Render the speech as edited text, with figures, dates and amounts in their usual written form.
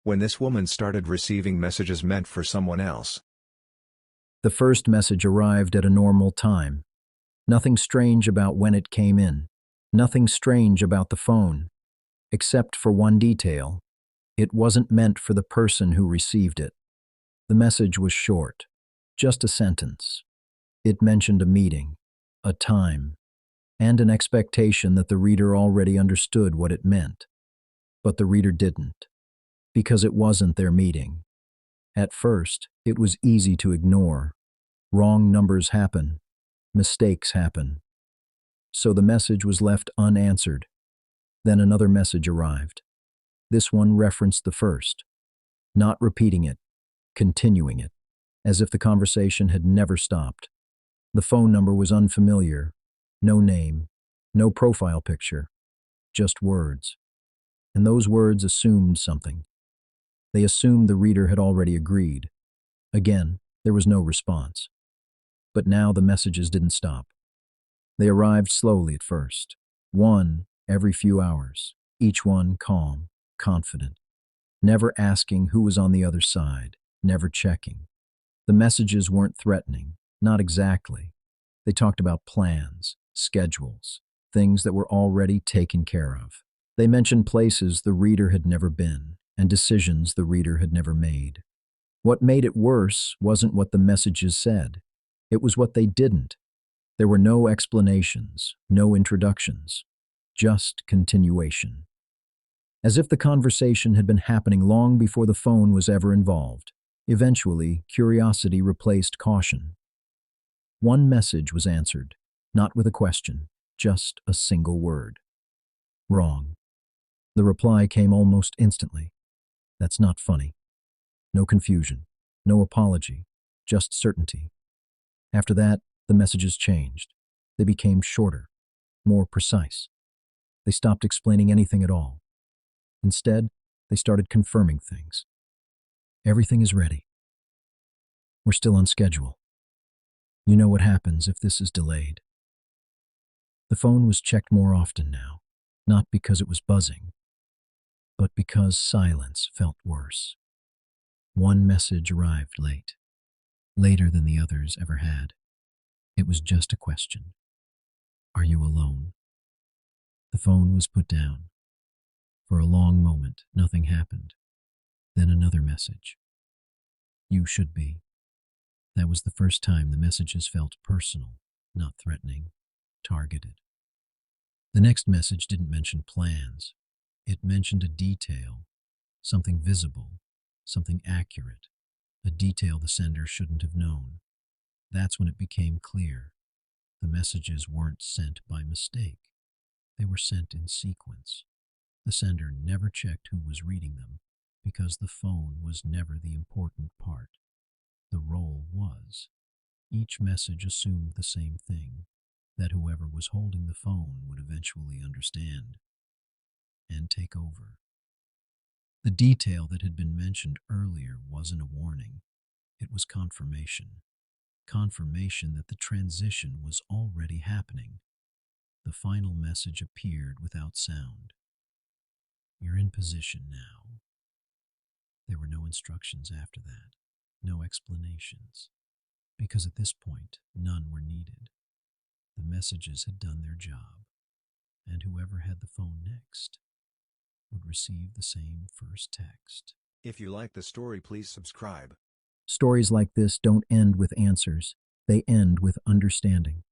when this woman started receiving messages meant for someone else. The first message arrived at a normal time. Nothing strange about when it came in. Nothing strange about the phone. Except for one detail. It wasn't meant for the person who received it. The message was short. Just a sentence. It mentioned a meeting, a time, and an expectation that the reader already understood what it meant. But the reader didn't, because it wasn't their meeting. At first, it was easy to ignore. Wrong numbers happen. Mistakes happen. So the message was left unanswered. Then another message arrived. This one referenced the first, not repeating it, continuing it, as if the conversation had never stopped. The phone number was unfamiliar. No name, no profile picture, just words. And those words assumed something. They assumed the reader had already agreed. Again, there was no response. But now the messages didn't stop. They arrived slowly at first, one every few hours, each one calm, confident, never asking who was on the other side, never checking. The messages weren't threatening, not exactly. They talked about plans, schedules, things that were already taken care of. They mentioned places the reader had never been, and decisions the reader had never made. What made it worse wasn't what the messages said. It was what they didn't. There were no explanations, no introductions, just continuation. As if the conversation had been happening long before the phone was ever involved. Eventually, curiosity replaced caution. One message was answered, not with a question, just a single word. Wrong. The reply came almost instantly. That's not funny. No confusion, no apology, just certainty. After that, the messages changed. They became shorter, more precise. They stopped explaining anything at all. Instead, they started confirming things. Everything is ready. We're still on schedule. You know what happens if this is delayed. The phone was checked more often now, not because it was buzzing, but because silence felt worse. One message arrived late, later than the others ever had. It was just a question. Are you alone? The phone was put down. For a long moment, nothing happened. Then another message. You should be. That was the first time the messages felt personal, not threatening, targeted. The next message didn't mention plans. It mentioned a detail, something visible, something accurate, a detail the sender shouldn't have known. That's when it became clear. The messages weren't sent by mistake. They were sent in sequence. The sender never checked who was reading them, because the phone was never the important part. The role was. Each message assumed the same thing, that whoever was holding the phone would eventually understand and take over. The detail that had been mentioned earlier wasn't a warning. It was confirmation. Confirmation that the transition was already happening. The final message appeared without sound. You're in position now. There were no instructions after that, no explanations, because at this point, none were needed. The messages had done their job, and whoever had the phone next would receive the same first text. If you like the story, please subscribe. Stories like this don't end with answers. They end with understanding.